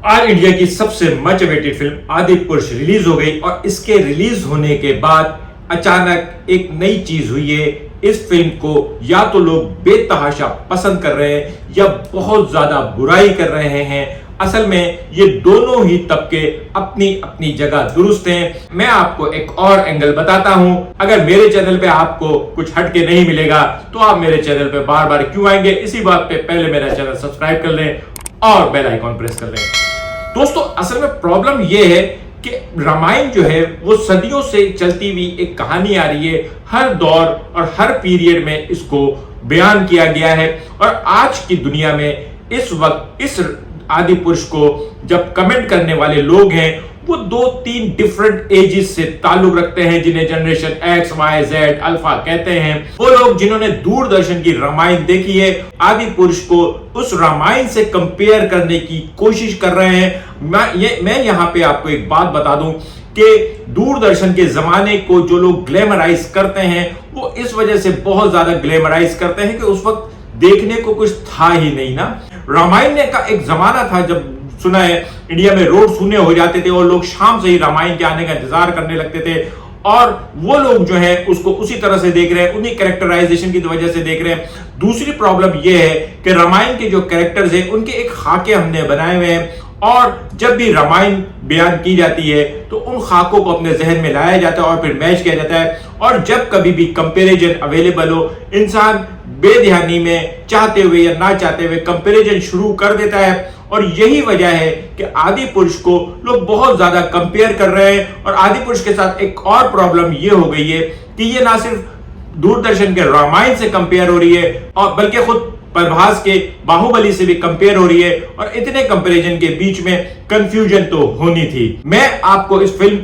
आज इंडिया की सबसे मच अवेटेड फिल्म आदि पुरुष रिलीज हो गई और इसके रिलीज होने के बाद अचानक एक नई चीज हुई है। इस फिल्म को या तो लोग बेतहाशा पसंद कर रहे हैं या बहुत ज्यादा बुराई कर रहे हैं। असल में ये दोनों ही तबके अपनी अपनी जगह दुरुस्त हैं। मैं आपको एक और एंगल बताता हूं। अगर मेरे चैनल पे आपको कुछ हटके नहीं मिलेगा तो आप मेरे चैनल पे बार बार क्यों आएंगे। इसी बात पे पहले मेरा चैनल सब्सक्राइब कर लें और बेल आइकॉन प्रेस कर लें। दोस्तों, असल में प्रॉब्लम यह है कि रामायण जो है वो सदियों से चलती हुई एक कहानी आ रही है। हर दौर और हर पीरियड में इसको बयान किया गया है और आज की दुनिया में इस वक्त इस आदि पुरुष को जब कमेंट करने वाले लोग हैं वो 2-3 डिफरेंट एजेस से ताल्लुक रखते हैं, जिन्हें generation X Y Z alpha कहते हैं। वो लोग जिन्होंने दूरदर्शन की रामायण देखी है, आदि पुरुष को उस रामायण से कंपेयर करने की कोशिश कर रहे हैं। मैं यहां पे आपको एक बात बता दूं कि दूरदर्शन के जमाने को जो लोग ग्लैमराइज करते हैं वो इस वजह से बहुत ज्यादा ग्लैमराइज करते हैं कि उस वक्त देखने को कुछ था ही नहीं ना। रामायण का एक जमाना था जब सुना है इंडिया में रोड शून्य हो जाते थे और लोग शाम से ही रामायण के आने का इंतजार करने लगते थे और वो लोग जो है उसको उसी तरह से देख रहे हैं, उन्हीं कैरेक्टराइजेशन की वजह से देख रहे हैं। दूसरी प्रॉब्लम ये है कि रामायण के जो कैरेक्टर्स हैं उनके एक खाके हमने बनाए हुए हैं और जब भी रामायण बयान की जाती है तो उन खाकों को अपने जहन में लाया जाता है और फिर मैच किया जाता है। और जब कभी भी कंपैरिजन अवेलेबल हो, इंसान बेध्यानी में चाहते हुए या ना चाहते हुए कंपैरिजन शुरू कर देता है और यही वजह है कि आदि पुरुष को लोग बहुत ज्यादा कंपेयर कर रहे हैं। और आदि पुरुष के साथ एक और प्रॉब्लम ये हो गई है कि ये ना सिर्फ दूरदर्शन के रामायण से कंपेयर हो रही है और बल्कि खुद प्रभास के बाहुबली से भी कंपेयर हो रही है और इतने कंपैरिजन के बीच में कंफ्यूजन तो होनी थी। मैं आपको इस फिल्म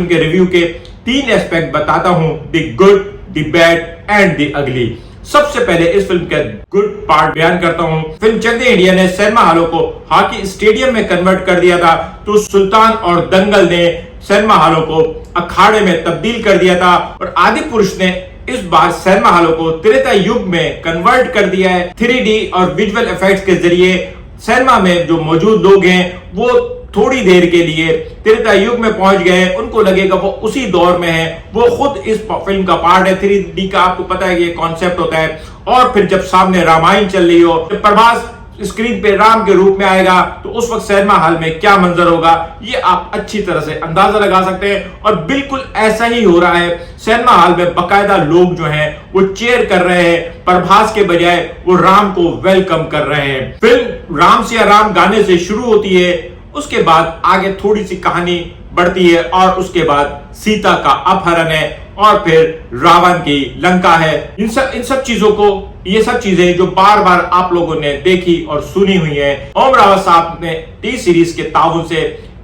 के रिव्यू के 3 एस्पेक्ट बताता हूं, the good, the bad and the ugly. सबसे पहले इस फिल्म का गुड पार्ट बयान करता हूं। फिल्म चक दे इंडिया ने सिनेमा हॉलों को हॉकी स्टेडियम में कन्वर्ट कर दिया था तो सुल्तान और दंगल ने सिनेमा हॉलों को अखाड़े में तब्दील कर दिया था और आदि पुरुष ने इस बार सिनेमा हॉलों को त्रेता युग में कन्वर्ट कर दिया है। 3D और विजुअल इफेक्ट्स के जरिए सिनेमा में जो मौजूद लोग हैं वो थोड़ी देर के लिए त्रेता युग में पहुंच गए, उनको लगेगा वो उसी दौर में है, वो खुद इस फिल्म का पार्ट है। 3D का आपको पता है कि ये कॉन्सेप्ट होता है। और फिर जब सामने रामायण चल रही हो, जब प्रभास स्क्रीन पे राम के रूप में आएगा तो उस वक्त सिनेमा हॉल में क्या मंजर होगा ये आप अच्छी तरह से अंदाजा लगा सकते हैं और बिल्कुल ऐसा ही हो रहा है। सिनेमा हॉल में बकायदा लोग जो हैं वो चेयर कर रहे हैं, प्रभास के बजाय वो राम को वेलकम कर रहे हैं। फिल्म राम सिया राम गाने से शुरू होती है, उसके बाद आगे थोड़ी सी कहानी बढ़ती है और उसके बाद सीता का अपहरण है और फिर रावण की लंका है। इन सब चीजों को, ये सब चीजें जो बार बार आप लोगों ने देखी और सुनी हुई हैं, ओम रावत साहब ने टी सीरीज के ताउन से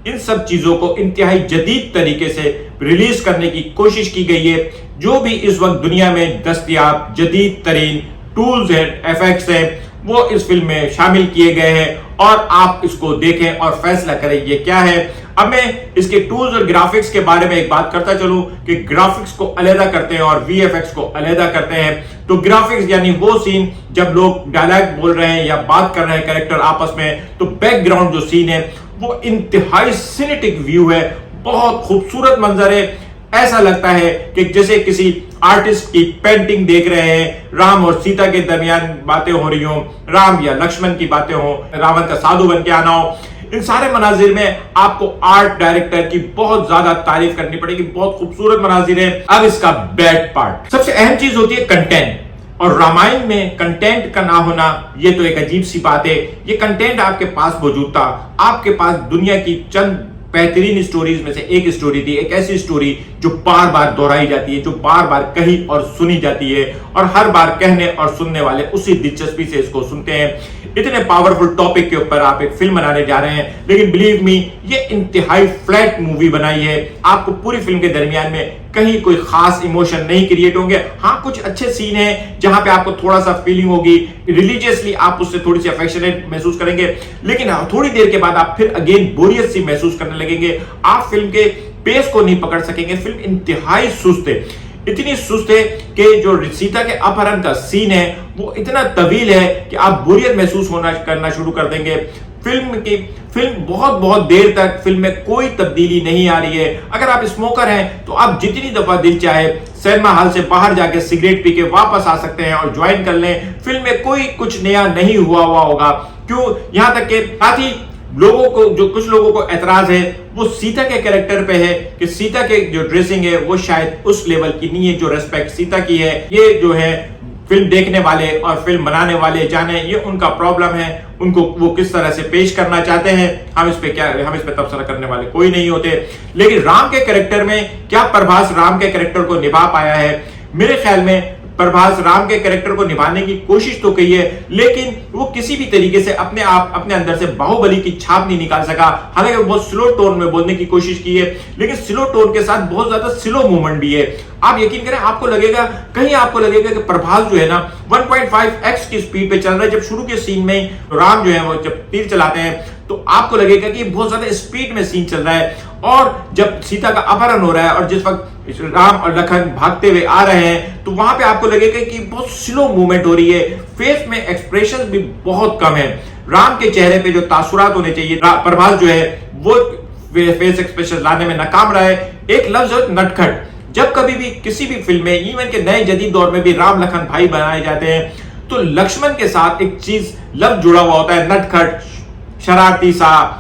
इन सब चीजों को इंतहाई जदीद तरीके से रिलीज करने की कोशिश की गई है। जो भी इस वक्त दुनिया में दस्तयाब जदीद तरीन टूल्स एंड इफेक्ट्स हैं वो इस फिल्म में शामिल किए गए हैं और आप इसको देखें और फैसला करें ये क्या है। अब मैं इसके टूल्स और ग्राफिक्स के बारे में एक बात करता चलूं कि ग्राफिक्स को अलहदा करते हैं और वीएफएक्स को अलहदा करते हैं। तो ग्राफिक्स यानी वो सीन जब लोग डायलॉग बोल रहे हैं या बात कर रहे हैं कैरेक्टर आपस में, तो बैकग्राउंड जो सीन है वो इंतहाई सिनेटिक व्यू है, बहुत खूबसूरत मंजर है। ऐसा लगता है कि जैसे किसी आर्टिस्ट की पेंटिंग देख रहे हैं, राम और सीता के दरमियान बातें हो रही हो, राम या लक्ष्मण की बातें हो, रावण का साधु बन के आना हो। इन सारे मनाजिर में आपको आर्ट डायरेक्टर की बहुत ज्यादा तारीफ करनी पड़ेगी, बहुत खूबसूरत मनाजिर है। अब इसका बैड पार्ट, सबसे अहम चीज होती है कंटेंट। और रामायण में कंटेंट का ना होना ये तो एक अजीब सी बात है। ये कंटेंट आपके पास मौजूद था, आपके पास दुनिया की चंद बेहतरीन स्टोरीज में से एक स्टोरी थी, एक ऐसी स्टोरी जो बार बार दोहराई जाती है, जो बार बार कही और सुनी जाती है और हर बार कहने और सुनने वाले उसी दिलचस्पी से इसको सुनते हैं। इतने पावरफुल टॉपिक के ऊपर आप एक फिल्म बनाने जा रहे हैं, लेकिन बिलीव मी ये इंतहाई फ्लैट मूवी बनाई है। आपको पूरी फिल्म के दरमियान में कहीं कोई खास इमोशन नहीं क्रिएट होंगे। हाँ, कुछ अच्छे सीन हैं जहां पे आपको थोड़ा सा फीलिंग होगी, रिलीजियसली आप उससे थोड़ी सी अफेक्शनेट महसूस करेंगे, लेकिन थोड़ी देर के बाद आप फिर अगेन बोरियत सी महसूस करने लगेंगे। आप फिल्म के पेस को नहीं पकड़ सकेंगे। फिल्म इंतहाई सुस्त है, इतनी सुस्त है कि जो सीता के अपहरण का सीन है वो इतना तवील है कि आप बोरियत महसूस करना शुरू कर देंगे। फिल्म बहुत बहुत देर तक फिल्म में कोई तब्दीली नहीं आ रही है। अगर आप स्मोकर हैं तो आप जितनी दफा दिल चाहे सिनेमा हॉल से बाहर जाके सिगरेट पी के वापस आ सकते हैं और ज्वाइन कर लें, फिल्म में कोई कुछ नया नहीं हुआ होगा। क्यों? यहां तक के साथ ही कुछ लोगों को एतराज है वो सीता के कैरेक्टर पे है कि सीता के जो ड्रेसिंग है वो शायद उस लेवल की नहीं है जो रेस्पेक्ट सीता की है। ये जो है फिल्म देखने वाले और फिल्म बनाने वाले जाने, ये उनका प्रॉब्लम है, उनको वो किस तरह से पेश करना चाहते हैं। हम इस पे तबसरा करने वाले कोई नहीं होते। लेकिन राम के कैरेक्टर में क्या प्रभास राम के कैरेक्टर को निभा पाया है? मेरे ख्याल में प्रभास राम के कैरेक्टर को निभाने की कोशिश तो की है, लेकिन वो किसी भी तरीके से अपने अंदर से बाहुबली की छाप नहीं निकाल सका। हालांकि बहुत स्लो टोन में बोलने की कोशिश की है, लेकिन स्लो टोन के साथ बहुत ज्यादा स्लो मूवमेंट भी है। आप यकीन करें, आपको लगेगा कि प्रभास जो है ना 1.5x की स्पीड पे चल रहा है। जब शुरू के सीन में राम जो है वो जब तीर चलाते हैं तो आपको लगेगा कि बहुत ज्यादा स्पीड में सीन चल रहा है, और जब सीता का अपहरण हो रहा है और जिस वक्त राम और लखन भागते हुए आ रहे हैं तो वहां पे आपको लगेगा कि बहुत स्लो मूवमेंट हो रही है। फेस में एक्सप्रेशंस भी बहुत कम है। राम के चेहरे पे जो तासुरात होने चाहिए, प्रभास जो है वो फेस एक्सप्रेशन लाने में नाकाम रहा है। एक लफ्ज है नटखट। जब कभी भी किसी भी फिल्म में, इवन के नए जदीद दौर में भी राम लखन भाई बनाए जाते हैं तो लक्ष्मण के साथ एक चीज लफ्ज जुड़ा हुआ होता है, नटखट, शरारती सा।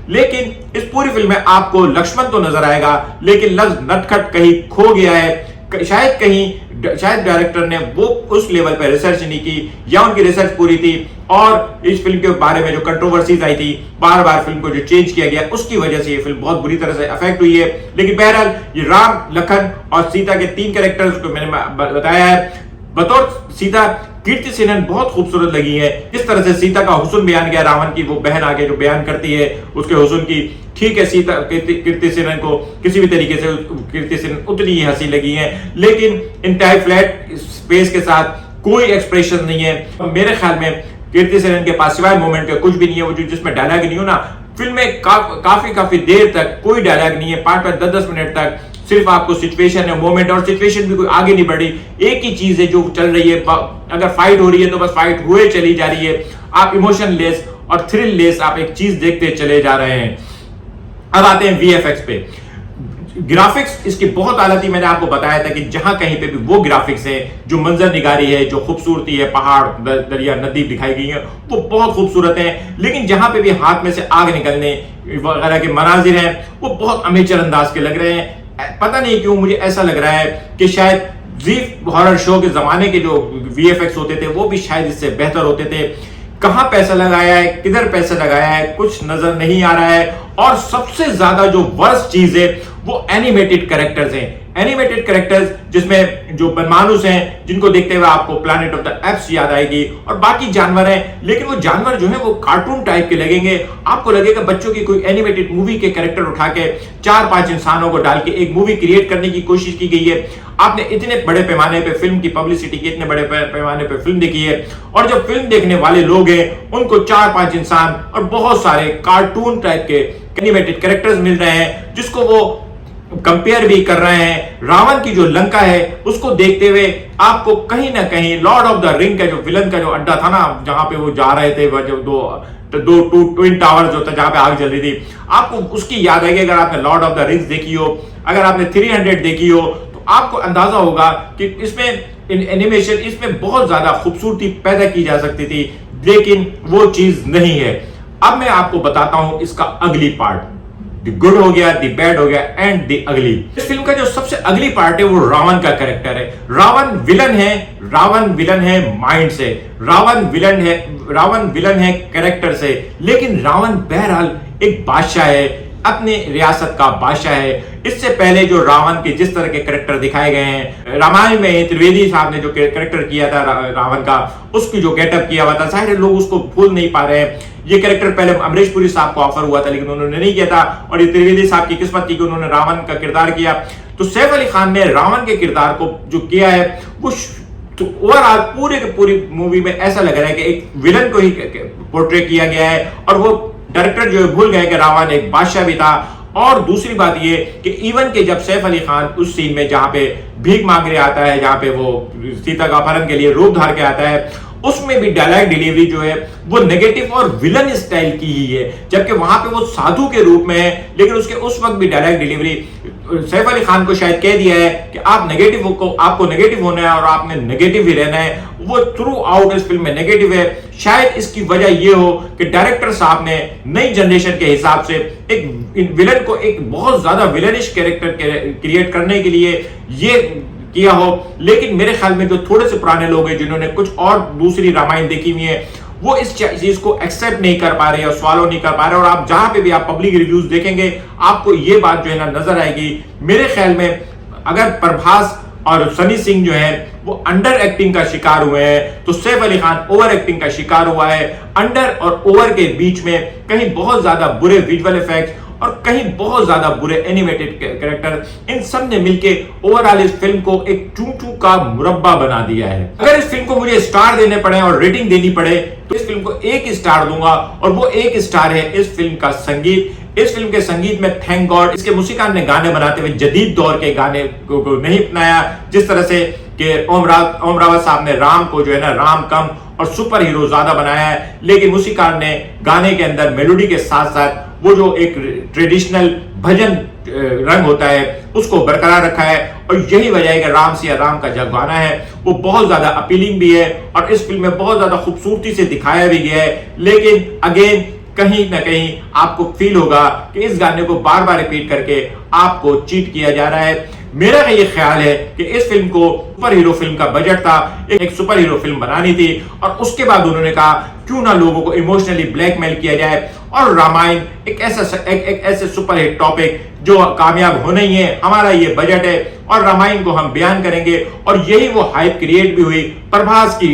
लेकिन इस पूरी फिल्म में आपको लक्ष्मण तो नजर आएगा, लेकिन लफ्ज नटखट कहीं खो गया है। शायद डायरेक्टर ने वो उस लेवल पर रिसर्च नहीं की, या उनकी रिसर्च पूरी थी और इस फिल्म के बारे में जो कंट्रोवर्सीज आई थी, बार बार फिल्म को जो चेंज किया गया, उसकी वजह से ये फिल्म बहुत बुरी तरह से अफेक्ट हुई है। लेकिन बहरहाल ये राम, लखन और सीता के 3 कैरेक्टर्स को मैंने बताया है। बतौर सीता कीर्ति सेनन बहुत खूबसूरत लगी है। जिस तरह से सीता का हुस्न बयान किया, रावण की वो बहन आगे जो बयान करती है उसके हुस्न की, ठीक है, सीता कीर्ति सेनन को किसी भी तरीके से कीर्ति सेनन उतनी ही हंसी लगी है, लेकिन इंतहाई फ्लैट स्पेस के साथ कोई एक्सप्रेशन नहीं है। मेरे ख्याल में कीर्ति सेनन के पास सिवाय मोमेंट के कुछ भी नहीं है। वो जो जिसमें डायलॉग नहीं हो ना, फिल्म में काफी देर तक कोई डायलॉग नहीं है, 5-5, 10-10 मिनट तक सिर्फ आपको सिचुएशन है, मोमेंट, और सिचुएशन भी कोई आगे नहीं बढ़ी। एक ही चीज है जो चल रही है, अगर फाइट हो रही है तो बस फाइट हुए चली जा रही है। आप इमोशनलेस और थ्रिल लेस आप एक चीज देखते चले जा रहे हैं। अब आते हैं वीएफएक्स पे। ग्राफिक्स इसकी बहुत आला थी। मैंने आपको बताया था कि जहां कहीं पे भी वो ग्राफिक्स है, जो मंजर निगारी है, जो खूबसूरती है, पहाड़, दरिया, नदी दिखाई गई है, वो बहुत खूबसूरत है। लेकिन जहां पे भी हाथ में से आग निकलने वगैरह के मनाजिर हैं वो बहुत अमेचर अंदाज के लग रहे हैं। पता नहीं क्यों मुझे ऐसा लग रहा है कि शायद जीफ हॉरर शो के जमाने के जो वीएफएक्स होते थे वो भी शायद इससे बेहतर होते थे। कहां पैसा लगाया है, किधर पैसा लगाया है, कुछ नजर नहीं आ रहा है। और सबसे ज्यादा जो वर्स्ट चीज है वो एनिमेटेड कैरेक्टर्स हैं। एनिमेटेड कैरेक्टर्स जिसमें जो मानुस हैं, जिनको देखते हुए आपको प्लैनेट ऑफ द एप्स याद आएगी, और बाकी जानवर हैं, लेकिन वो जानवर जो है वो कार्टून टाइप के लगेंगे। आपको लगेगा बच्चों की कोई एनिमेटेड मूवी के कैरेक्टर उठा के 4-5 इंसानों को डाल के एक मूवी क्रिएट करने की कोशिश की गई है। आपने इतने बड़े पैमाने पे फिल्म की पब्लिसिटी की, इतने बड़े पैमाने पे फिल्म देखी है, और जो फिल्म देखने वाले लोग हैं उनको 4-5 इंसान और बहुत सारे कार्टून टाइप के एनिमेटेड कैरेक्टर्स मिल रहे हैं, जिसको वो कंपेयर भी कर रहे हैं। रावण की जो लंका है उसको देखते हुए आपको कहीं ना कहीं लॉर्ड ऑफ द रिंग का जो विलन का जो अड्डा था ना, जहां पे वो जा रहे थे, जो दो ट्विन टावर जो था जहां पे आग जल रही थी, आपको उसकी याद आएगी। अगर आपने लॉर्ड ऑफ द रिंग्स देखी हो, अगर आपने 300 देखी हो, तो आपको अंदाजा होगा कि इसमें एनिमेशन, इसमें बहुत ज्यादा खूबसूरती पैदा की जा सकती थी, लेकिन वो चीज नहीं है। अब मैं आपको बताता हूं इसका अगली पार्ट। द गुड हो गया, द बैड हो गया, एंड द अगली। इस फिल्म का जो सबसे अगली पार्ट है वो रावण का कैरेक्टर है। रावण विलन है माइंड से, रावण विलन है कैरेक्टर से, लेकिन रावण बहरहाल एक बादशाह है, अपने रियासत का बादशाह है। इससे पहले जो रावण के जिस तरह के कैरेक्टर दिखाए गए हैं, रामायण में त्रिवेदी साहब ने जो कैरेक्टर किया था रावण का, उसकी जो गेटअप किया हुआ था, शायद लोग उसको भूल नहीं पा रहे हैं। ये कैरेक्टर पहले अमरीश पुरी साहब को ऑफर हुआ था, लेकिन उन्होंने नहीं किया था, और ये त्रिवेदी साहब की किस्मत थी कि उन्होंने रावण का किरदार किया। तो सैफ अली खान ने रावण के किरदार को जो किया है वो तो ओवरऑल पूरे के पूरी मूवी में ऐसा लग रहा है कि एक विलन को ही पोर्ट्रे किया गया है, और वो डायरेक्टर जो है भूल गए कि रावण एक बादशाह भी था। और दूसरी बात ये कि इवन के जब सैफ अली खान उस सीन में जहां पे भीख मांगने आता है, जहां पे वो सीता का अपहरण के लिए रूप धार के आता है, उसमें भी डायलॉग डिलीवरी जो है वो नेगेटिव और विलन स्टाइल की ही है, जबकि वहां पे वो साधु के रूप में है। लेकिन उसके उस वक्त भी डायलॉग डिलीवरी सैफ अली खान को शायद कह दिया है कि आप नेगेटिव को, आपको नेगेटिव होना है और आपने नेगेटिव ही रहना है। वो थ्रू आउट इस फिल्म में नेगेटिव है। शायद इसकी वजह यह हो कि डायरेक्टर साहब ने नई जनरेशन के हिसाब से एक विलन को एक बहुत ज्यादा विलनिश कैरेक्टर क्रिएट करने के लिए ये किया हो। लेकिन मेरे ख्याल में जो थोड़े से पुराने लोग हैं जिन्होंने कुछ और दूसरी रामायण देखी हुई है, वो इस चीज को एक्सेप्ट नहीं कर पा रहे और स्वॉलो नहीं कर पा रहे। और आप जहां पे भी आप पब्लिक रिव्यूज देखेंगे आपको ये बात जो है ना नजर आएगी। मेरे ख्याल में अगर प्रभास और सनी सिंह जो है वो अंडर एक्टिंग का शिकार हुए हैं, तो सैफ अली खान ओवर एक्टिंग का शिकार हुआ है। अंडर और ओवर के बीच में कहीं बहुत ज्यादा बुरे विजुअल इफेक्ट्स और कहीं बहुत ज्यादा बुरे एनिमेटेड कैरेक्टर, इन सब ने मिलकर ओवरऑल इस फिल्म को एक चू का मुरब्बा बना दिया है। अगर इस फिल्म को मुझे स्टार देने पड़े और रेटिंग देनी पड़े तो इस फिल्म को 1 स्टार दूंगा, और वो 1 स्टार है इस फिल्म का संगीत। इस फिल्म के संगीत में थैंक गॉड इसके मूसीकार ने गाने बनाते हुए जदीद दौर के गाने को नहीं अपनाया। जिस तरह से कि ओम रावत साहब ने राम को जो है ना राम कम और सुपर हीरो ज्यादा बनाया है, लेकिन मूसीकार ने गाने के अंदर मेलोडी के साथ साथ वो जो एक ट्रेडिशनल भजन रंग होता है उसको बरकरार रखा है। और यही वजह है कि राम सिया राम का जो गाना है वो बहुत ज्यादा अपीलिंग भी है और इस फिल्म में बहुत ज्यादा खूबसूरती से दिखाया भी गया है। लेकिन अगेन कहीं ना कहीं आपको फील होगा कि इस गाने को बार बार रिपीट करके आपको चीट किया जा रहा है। मेरा ये ख्याल है कि इस फिल्म को सुपर हीरो फिल्म का बजट था, एक सुपर हीरो फिल्म बनानी थी, और उसके बाद उन्होंने कहा क्यों ना लोगों को इमोशनली ब्लैकमेल किया जाए और रामायण एक ऐसे सुपर हिट टॉपिक जो कामयाब होना ही है, हमारा ये बजट है और रामायण को हम बयान करेंगे। और यही वो हाइप क्रिएट भी हुई, प्रभास की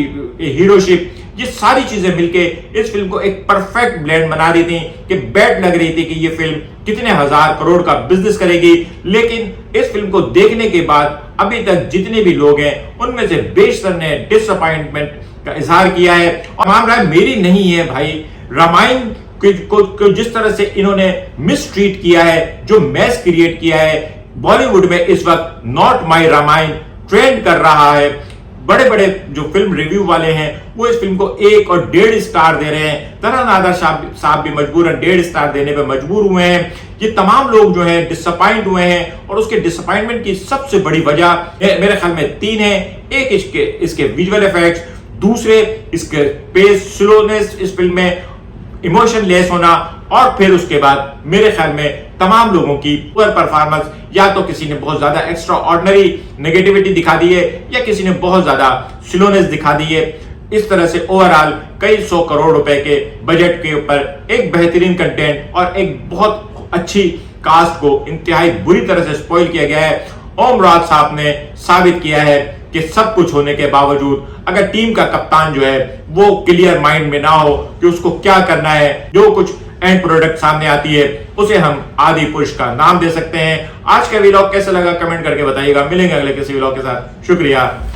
हीरोशिप, ये सारी चीजें मिलके इस फिल्म को एक परफेक्ट ब्लेंड बना रही थी कि बैट लग रही थी कि ये फिल्म कितने हजार करोड़ का बिजनेस करेगी। लेकिन इस फिल्म को देखने के बाद अभी तक जितने भी लोग हैं उनमें से बेशतर ने डिसअपॉइंटमेंट का इजहार किया है। और मान रहा है मेरी नहीं है भाई, रामायण को जिस तरह से इन्होंने मिस ट्रीट किया है, जो मैस क्रिएट किया है बॉलीवुड में इस वक्त नॉट माई रामायण ट्रेंड कर रहा है। बड़े बड़े जो फिल्म रिव्यू वाले हैं वो इस फिल्म को 1 और 1.5 स्टार दे रहे हैं। तरह नादर साहब भी मजबूरन 1.5 स्टार देने पे मजबूर हुए हैं। ये तमाम लोग जो हैं डिसअपॉइंट हुए हैं और उसके डिसअपॉइंटमेंट की सबसे बड़ी वजह मेरे ख्याल में 3 है। एक इसके विजुअल इफेक्ट्स, दूसरे इसके पेस स्लोनेस इस फिल्म में, इमोशन लेस होना, और फिर उसके बाद मेरे ख्याल में तमाम लोगों की पुअर परफॉर्मेंस। या तो किसी ने बहुत ज्यादा एक्स्ट्रा ऑर्डिनरी नेगेटिविटी दिखा दी है या किसी ने बहुत ज्यादा स्लोनेस दिखा दी है। इस तरह से ओवरऑल कई 100 करोड़ रुपए के बजट के ऊपर एक बेहतरीन कंटेंट और एक बहुत अच्छी कास्ट को इंतहाई बुरी तरह से स्पॉइल किया गया है। ओम रावत साहब ने साबित किया है कि सब कुछ होने के बावजूद अगर टीम का कप्तान जो है वो क्लियर माइंड में ना हो कि उसको क्या करना है, जो कुछ एंड प्रोडक्ट सामने आती है उसे हम आदि पुरुष का नाम दे सकते हैं। आज का व्लॉग कैसा लगा कमेंट करके बताइएगा। मिलेंगे अगले किसी व्लॉग के साथ। शुक्रिया।